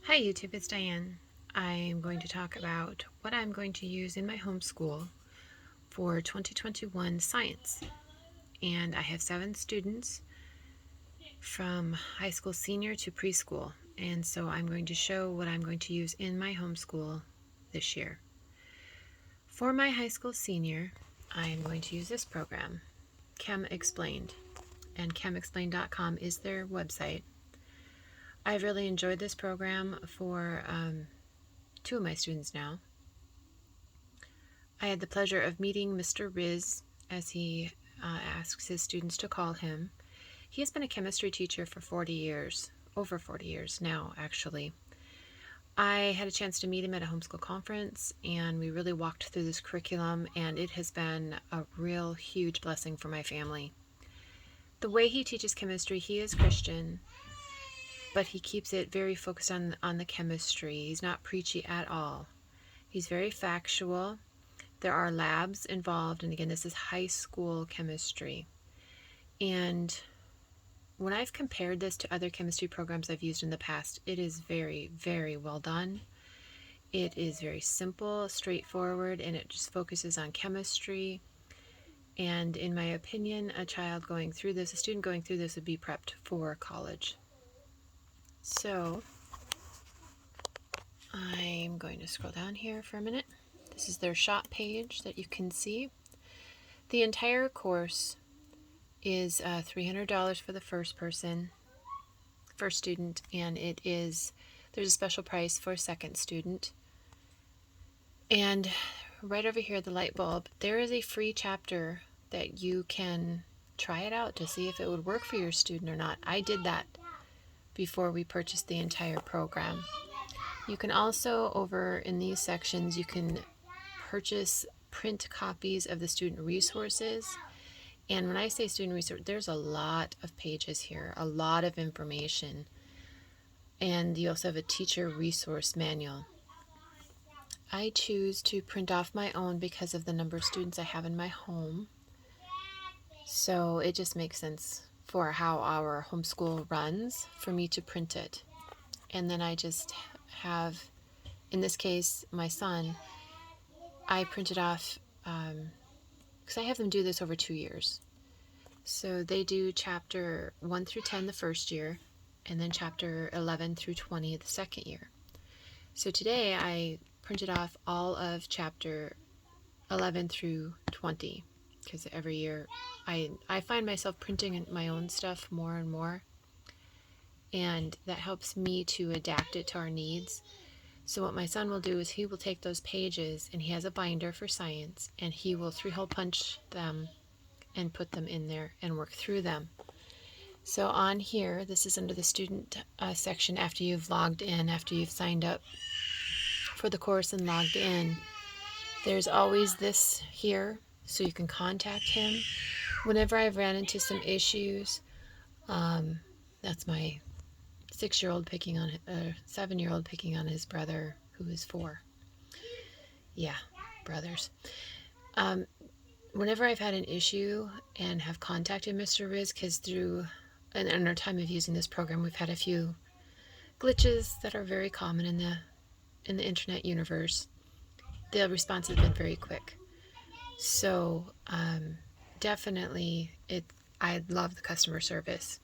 Hi YouTube, it's Diane. I'm going to talk about what I'm going to use in my homeschool for 2021 science. And I have 7 students from high school senior to preschool. And so I'm going to show what I'm going to use in my homeschool this year. For my high school senior, I'm going to use this program, Chem Explained. And chemexplained.com is their website. I've really enjoyed this program for 2 of my students now. I had the pleasure of meeting Mr. Riz, as he asks his students to call him. He has been a chemistry teacher for 40 years, over 40 years now, actually. I had a chance to meet him at a homeschool conference, and we really walked through this curriculum, and it has been a real huge blessing for my family. The way he teaches chemistry, he is Christian, but he keeps it very focused on the chemistry. He's not preachy at all. He's very factual. There are labs involved, and again, this is high school chemistry. And when I've compared this to other chemistry programs I've used in the past, it is very, very well done. It is very simple, straightforward, and it just focuses on chemistry. And in my opinion, a student going through this would be prepped for college. So I'm going to scroll down here for a minute. This is their shop page that you can see. The entire course is $300 for the first student, and there's a special price for a second student. And right over here, the light bulb, there is a free chapter that you can try it out to see if it would work for your student or not. I did that before we purchased the entire program. You can also, over in these sections, you can purchase print copies of the student resources. And when I say student resource, there's a lot of pages here, a lot of information. And you also have a teacher resource manual. I choose to print off my own because of the number of students I have in my home. So it just makes sense for how our homeschool runs for me to print it. And then I just have, in this case, my son, I printed off, because I have them do this over 2 years. So they do chapter 1 through 10 the first year, and then chapter 11 through 20 the second year. So today I printed off all of chapter 11 through 20, because every year I find myself printing my own stuff more and more, and that helps me to adapt it to our needs. So what my son will do is he will take those pages, and he has a binder for science, and he will 3-hole punch them and put them in there and work through them. So on here, this is under the student section after you've logged in, after you've signed up for the course and logged in. There's always this here, so you can contact him. Whenever I've ran into some issues, that's my 7-year-old picking on his brother, who is 4. Yeah, brothers. Whenever I've had an issue and have contacted Mr. Riz, because in our time of using this program, we've had a few glitches that are very common in the internet universe. The response has been very quick. So definitely, I love the customer service.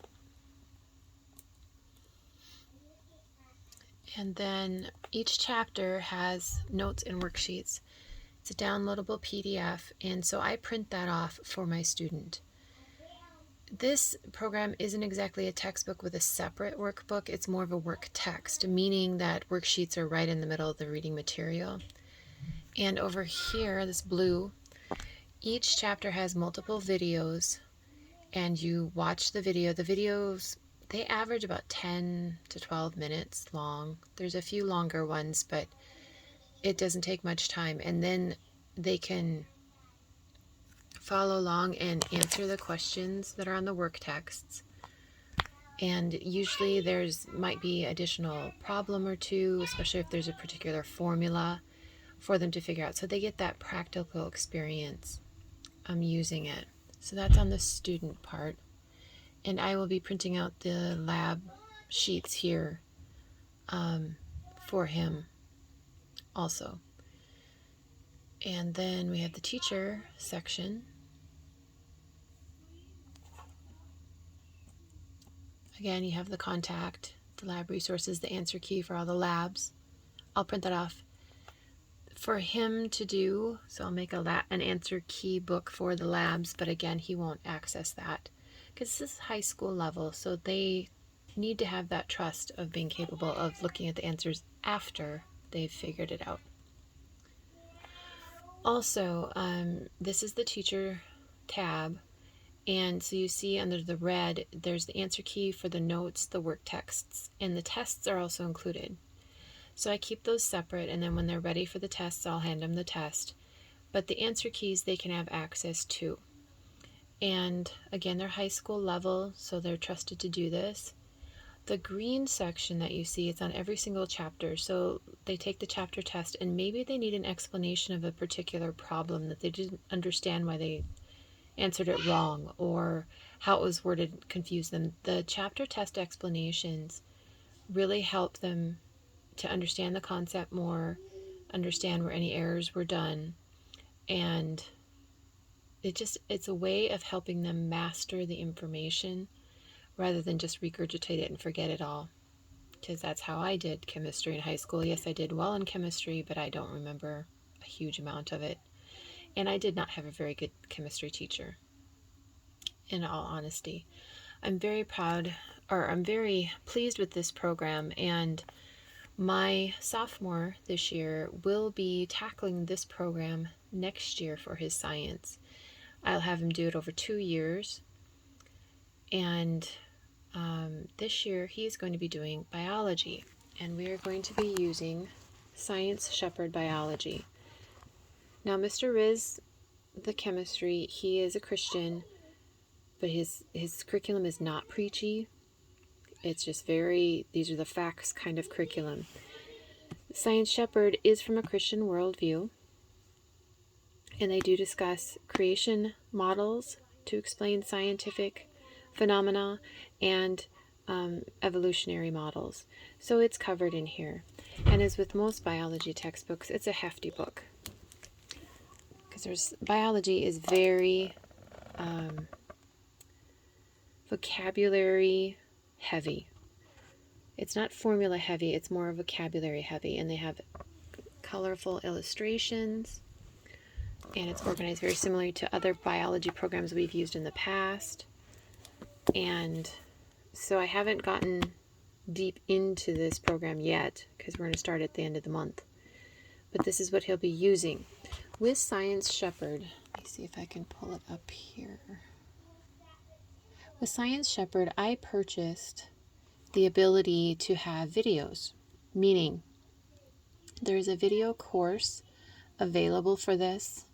And then each chapter has notes and worksheets. It's a downloadable PDF, and so I print that off for my student. This program isn't exactly a textbook with a separate workbook. It's more of a work text, meaning that worksheets are right in the middle of the reading material. And over here, this blue, each chapter has multiple videos, and you watch the video. The videos, they average about 10 to 12 minutes long. There's a few longer ones, but it doesn't take much time. And then they can follow along and answer the questions that are on the work texts. And usually might be additional problem or two, especially if there's a particular formula for them to figure out. So they get that practical experience using it. So that's on the student part. And I will be printing out the lab sheets here for him also. And then we have the teacher section. Again, you have the contact, the lab resources, the answer key for all the labs. I'll print that off for him to do. So I'll make an answer key book for the labs, but again, he won't access that because this is high school level. So they need to have that trust of being capable of looking at the answers after they've figured it out. Also, this is the teacher tab. And so you see under the red, there's the answer key for the notes, the work texts, and the tests are also included. So I keep those separate, and then when they're ready for the tests, I'll hand them the test. But the answer keys they can have access to. And again, they're high school level, so they're trusted to do this. The green section that you see, it's on every single chapter. So they take the chapter test, and maybe they need an explanation of a particular problem that they didn't understand why they answered it wrong, or how it was worded confused them. The chapter test explanations really help them to understand the concept more, understand where any errors were done, and it's a way of helping them master the information rather than just regurgitate it and forget it all, because that's how I did chemistry in high school. Yes, I did well in chemistry, but I don't remember a huge amount of it. And I did not have a very good chemistry teacher, in all honesty. I'm very pleased with this program, and my sophomore this year will be tackling this program next year for his science. I'll have him do it over 2 years, and this year he's going to be doing biology, and we are going to be using Science Shepherd Biology. Now, Mr. Riz, the chemistry, he is a Christian, but his curriculum is not preachy. It's just these are the facts kind of curriculum. Science Shepherd is from a Christian worldview, and they do discuss creation models to explain scientific phenomena and evolutionary models. So it's covered in here. And as with most biology textbooks, it's a hefty book, because biology is very vocabulary heavy. It's not formula heavy, it's more vocabulary heavy, and they have colorful illustrations, and it's organized very similarly to other biology programs we've used in the past. And so I haven't gotten deep into this program yet, because we're going to start at the end of the month. But this is what he'll be using. With Science Shepherd, let me see if I can pull it up here. With Science Shepherd, I purchased the ability to have videos, meaning there's a video course available for this,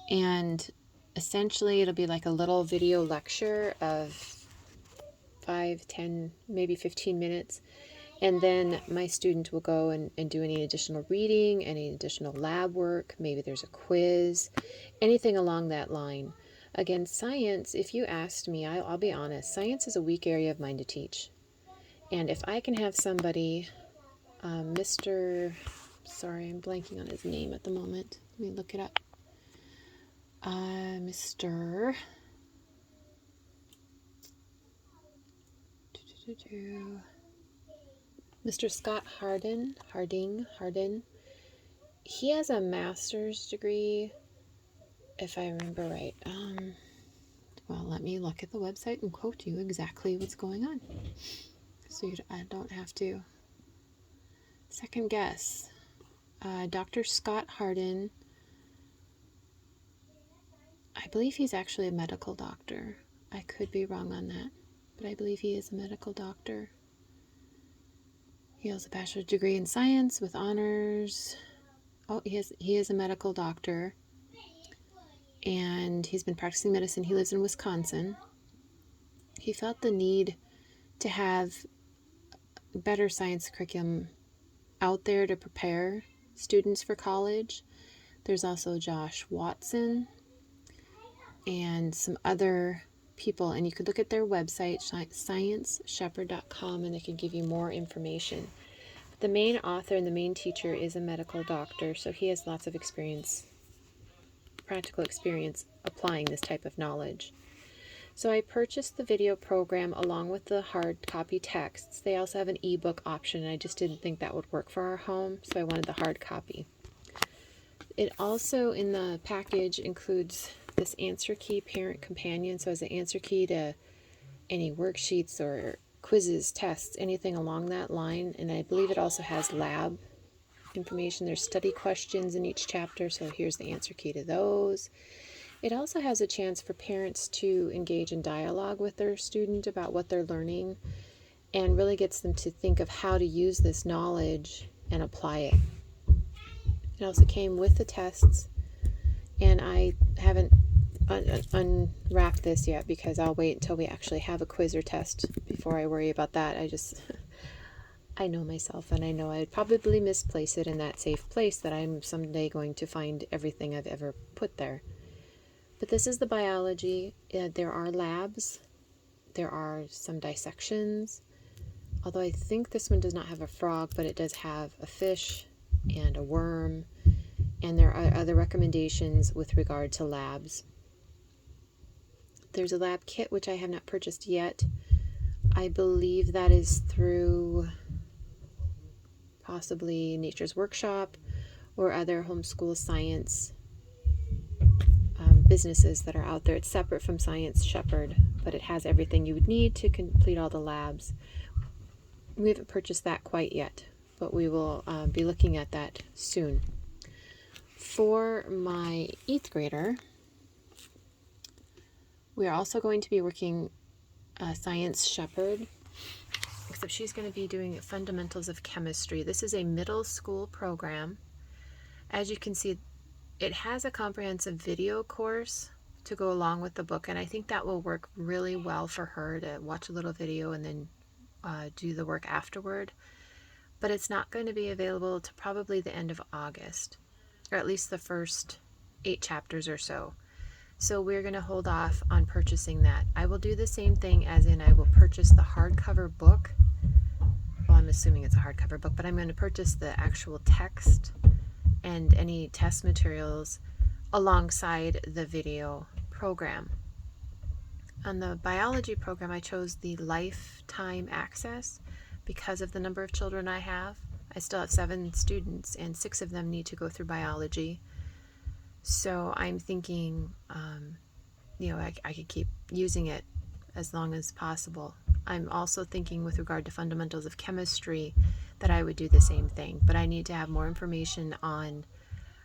and essentially it'll be like a little video lecture of 5, 10, maybe 15 minutes. And then my student will go and do any additional reading, any additional lab work. Maybe there's a quiz, anything along that line. Again, science, if you asked me, I'll be honest, science is a weak area of mine to teach. And if I can have somebody, sorry, I'm blanking on his name at the moment. Let me look it up. Mr. Scott Hardin. He has a master's degree, if I remember right. Well, let me look at the website and quote you exactly what's going on, so I don't have to second guess. Dr. Scott Hardin, I believe he's actually a medical doctor. I could be wrong on that, but I believe he is a medical doctor. He has a bachelor's degree in science with honors. Oh, he is a medical doctor, and he's been practicing medicine. He lives in Wisconsin. He felt the need to have better science curriculum out there to prepare students for college. There's also Josh Watson and some other people, and you could look at their website, scienceshepherd.com, and they can give you more information. The main author and the main teacher is a medical doctor, so he has lots of experience, practical experience applying this type of knowledge. So I purchased the video program along with the hard copy texts. They also have an ebook option, and I just didn't think that would work for our home, so I wanted the hard copy. It also, in the package, includes this answer key parent companion, so as an answer key to any worksheets or quizzes, tests, anything along that line. And I believe it also has lab information. There's study questions in each chapter, so here's the answer key to those. It also has a chance for parents to engage in dialogue with their student about what they're learning, and really gets them to think of how to use this knowledge and apply it. It also came with the tests, and I haven't unwrapped this yet because I'll wait until we actually have a quiz or test before I worry about that. I know myself, and I know I'd probably misplace it in that safe place that I'm someday going to find everything I've ever put there. But this is the biology. There are labs. There are some dissections. Although I think this one does not have a frog, but it does have a fish and a worm. And there are other recommendations with regard to labs. There's a lab kit, which I have not purchased yet. I believe that is through possibly Nature's Workshop or other homeschool science businesses that are out there. It's separate from Science Shepherd, but it has everything you would need to complete all the labs. We haven't purchased that quite yet, but we will be looking at that soon. For my 8th grader, we are also going to be working Science Shepherd, except she's going to be doing Fundamentals of Chemistry. This is a middle school program. As you can see, it has a comprehensive video course to go along with the book, and I think that will work really well for her to watch a little video and then do the work afterward. But it's not going to be available to probably the end of August, or at least the first 8 chapters or so. So we're going to hold off on purchasing that. I will do the same thing, as in I will purchase the hardcover book. Well, I'm assuming it's a hardcover book, but I'm going to purchase the actual text and any test materials alongside the video program. On the biology program, I chose the lifetime access because of the number of children I have. I still have 7 students, and 6 of them need to go through biology. So I'm thinking, I could keep using it as long as possible. I'm also thinking with regard to Fundamentals of Chemistry that I would do the same thing, but I need to have more information on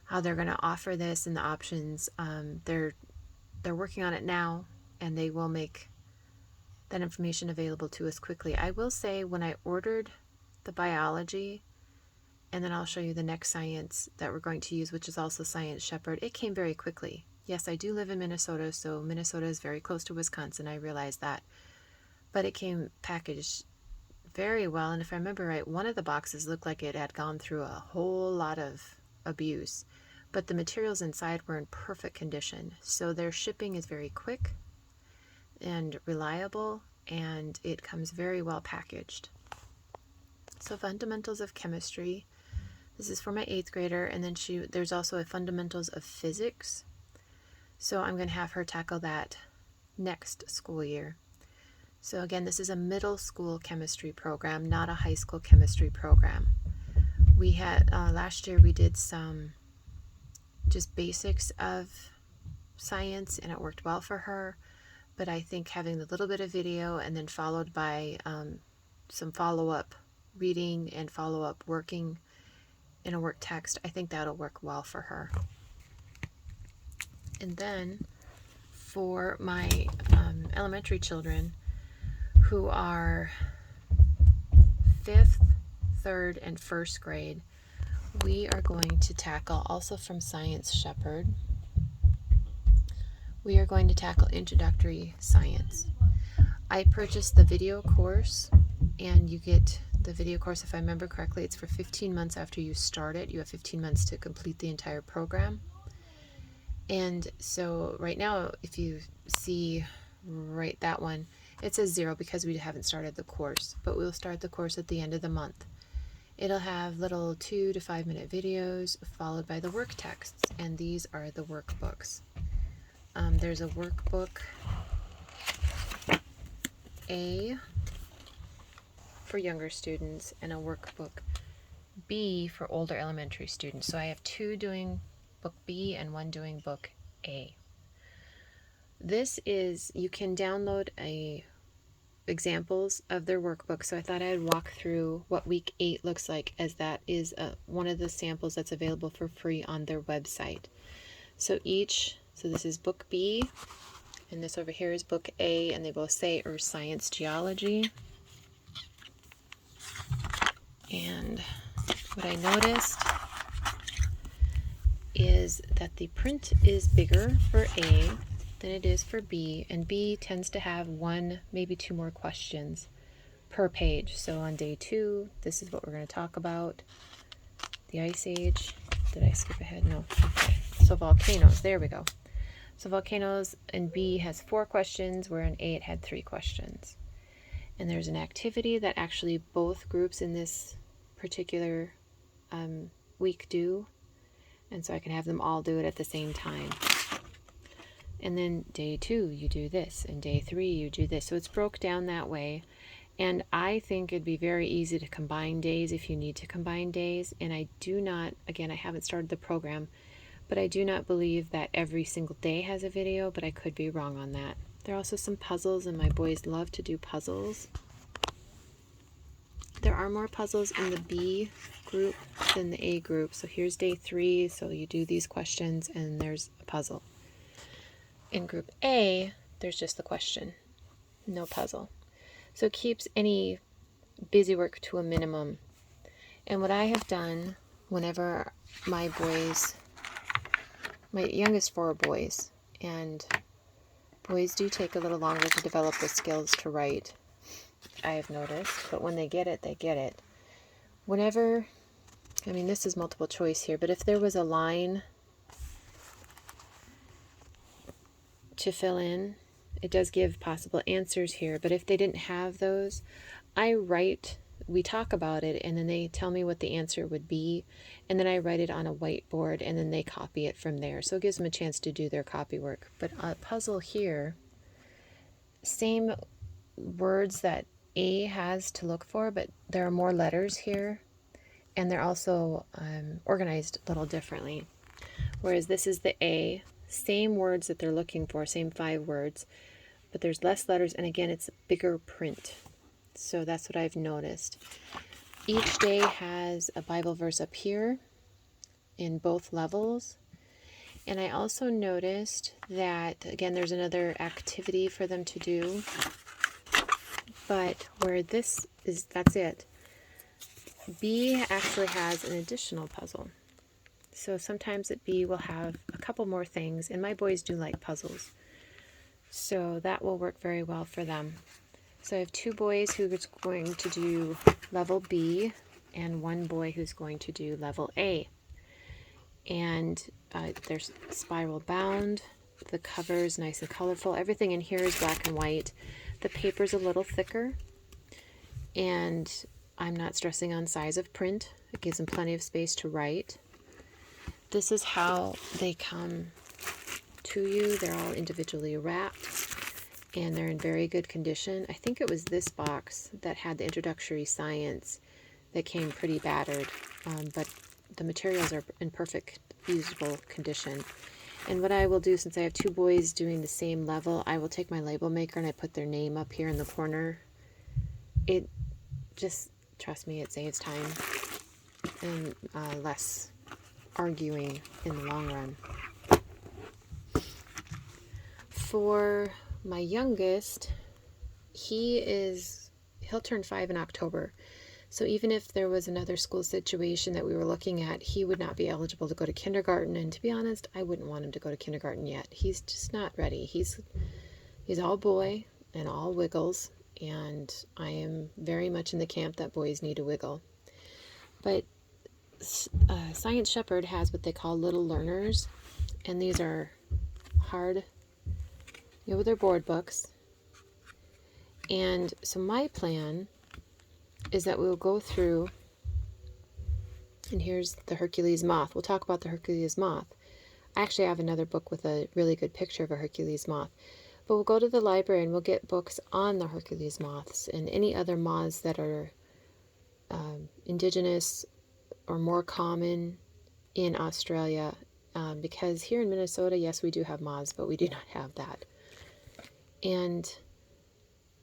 how they're going to offer this and the options. They're working on it now, and they will make that information available to us quickly. I will say, when I ordered the biology, and then I'll show you the next science that we're going to use, which is also Science Shepherd, it came very quickly. Yes, I do live in Minnesota, so Minnesota is very close to Wisconsin. I realize that. But it came packaged very well, and if I remember right, one of the boxes looked like it had gone through a whole lot of abuse, but the materials inside were in perfect condition. So their shipping is very quick and reliable, and it comes very well packaged. So Fundamentals of Chemistry, this is for my 8th grader, and then there's also a Fundamentals of Physics. So I'm going to have her tackle that next school year. So again, this is a middle school chemistry program, not a high school chemistry program. We had, last year we did some just basics of science, and it worked well for her. But I think having a little bit of video and then followed by some follow-up reading and follow-up working in a work text, I think that'll work well for her. And then for my elementary children who are 5th, 3rd, and 1st grade, we are going to tackle, also from Science Shepherd, we are going to tackle Introductory Science. I purchased the video course, and you get the video course, if I remember correctly, it's for 15 months after you start it. You have 15 months to complete the entire program. And so right now, if you see right that one, it says 0 because we haven't started the course, but we'll start the course at the end of the month. It'll have little 2 to 5 minute videos followed by the work texts, and these are the workbooks. There's a workbook A for younger students and a workbook B for older elementary students. So I have 2 doing book B and 1 doing book A. This is, you can download examples of their workbook. So I thought I'd walk through what week 8 looks like, as that is one of the samples that's available for free on their website. So this is book B, and this over here is book A, and they both say Earth Science Geology. And what I noticed is that the print is bigger for A than it is for B, and B tends to have 1, maybe 2 more questions per page. So on day 2, this is what we're going to talk about. The Ice Age. Did I skip ahead? No. Okay. So volcanoes. There we go. So volcanoes in B has 4 questions, where in A it had 3 questions. And there's an activity that actually both groups in this particular week do. And so I can have them all do it at the same time. And then day 2, you do this. And day 3, you do this. So it's broke down that way. And I think it'd be very easy to combine days if you need to combine days. And I do not, again, I haven't started the program, but I do not believe that every single day has a video, but I could be wrong on that. There are also some puzzles, and my boys love to do puzzles. There are more puzzles in the B group than the A group. So here's day 3, so you do these questions, and there's a puzzle. In group A, there's just the question, no puzzle. So it keeps any busy work to a minimum. And what I have done whenever my youngest 4 are boys, and boys do take a little longer to develop the skills to write, I have noticed, but when they get it, they get it. Whenever, I mean, this is multiple choice here, but if there was a line to fill in, it does give possible answers here, but if they didn't have those, we talk about it, and then they tell me what the answer would be, and then I write it on a whiteboard, and then they copy it from there. So it gives them a chance to do their copy work. But a puzzle here, same words that A has to look for, but there are more letters here, and they're also organized a little differently. Whereas this is the A, same words that they're looking for, same 5 words, but there's less letters, and again, it's a bigger print. So that's what I've noticed. Each day has a Bible verse up here in both levels. And I also noticed that, again, there's another activity for them to do. But where this is, that's it. B actually has an additional puzzle. So sometimes at B we'll have a couple more things, and my boys do like puzzles. So that will work very well for them. So I have 2 boys who are going to do level B, and 1 boy who's going to do level A. And they're spiral bound. The cover is nice and colorful. Everything in here is black and white. The paper's a little thicker, and I'm not stressing on size of print. It gives them plenty of space to write. This is how they come to you. They're all individually wrapped, and they're in very good condition. I think it was this box that had the Introductory Science that came pretty battered, but the materials are in perfect, usable condition. And what I will do, since I have 2 boys doing the same level, I will take my label maker and I put their name up here in the corner. It just, trust me, it saves time and less arguing in the long run. For my youngest, he'll turn 5 in October. So even if there was another school situation that we were looking at, he would not be eligible to go to kindergarten. And to be honest, I wouldn't want him to go to kindergarten yet. He's just not ready. He's all boy and all wiggles. And I am very much in the camp that boys need to wiggle. But Science Shepherd has what they call little learners. And these are hard, they're board books. And so my plan is that we'll go through And here's the Hercules Moth. We'll talk about the Hercules Moth. I actually have another book with a really good picture of a Hercules Moth. But we'll go to the library and we'll get books on the Hercules Moths and any other moths that are indigenous or more common in Australia. Because here in Minnesota, yes, we do have moths, but we do not have that. And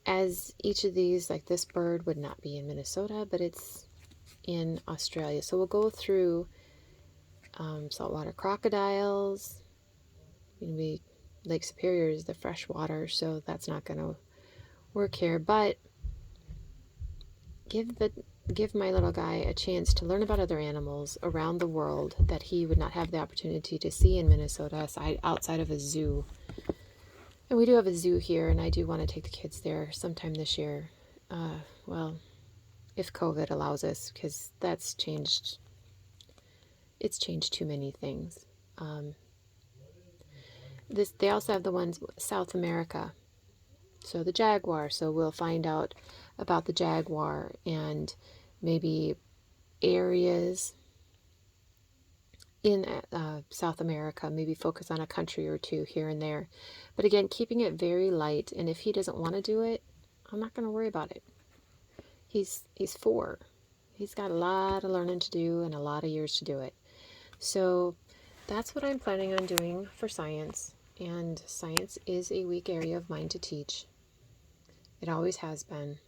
as each of these, like this bird would not be in Minnesota, but it's in Australia. So we'll go through saltwater crocodiles. Lake Superior is the freshwater, so that's not going to work here. But give my little guy a chance to learn about other animals around the world that he would not have the opportunity to see in Minnesota outside of a zoo. And we do have a zoo here, and I do want to take the kids there sometime this year. Well, if COVID allows us, because that's changed. It's changed too many things. They also have the ones South America. So the jaguar. So we'll find out about the jaguar and maybe areas in South America, maybe focus on a country or two here and there. But again, keeping it very light. And if he doesn't want to do it, I'm not going to worry about it. He's 4. He's got a lot of learning to do and a lot of years to do it. So that's what I'm planning on doing for science. And science is a weak area of mine to teach. It always has been.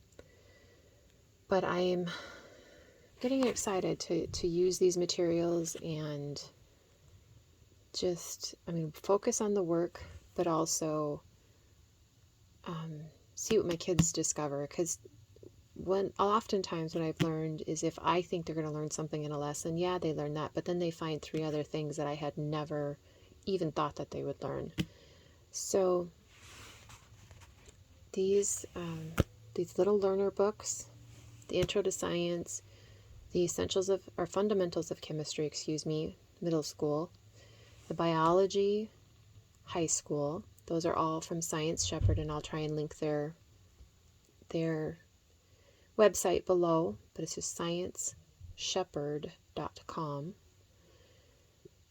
But I'm getting excited to use these materials and just, focus on the work, but also see what my kids discover. Because oftentimes what I've learned is if I think they're going to learn something in a lesson, yeah, they learn that, but then they find 3 other things that I had never even thought that they would learn. So these little learner books, the Intro to Science, the Fundamentals of Chemistry, middle school, the Biology, high school, those are all from Science Shepherd, and I'll try and link their website below, but it's just scienceshepherd.com.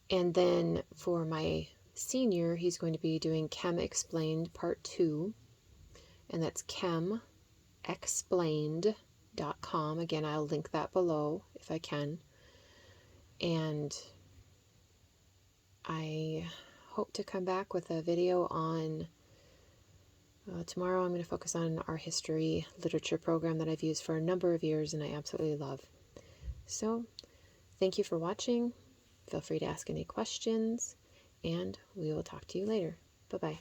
And then for my senior, he's going to be doing Chem Explained Part 2, and that's chemexplained.com. Again, I'll link that below if I can. And I hope to come back with a video on tomorrow. I'm going to focus on our history literature program that I've used for a number of years and I absolutely love. So thank you for watching. Feel free to ask any questions, and we will talk to you later. Bye-bye.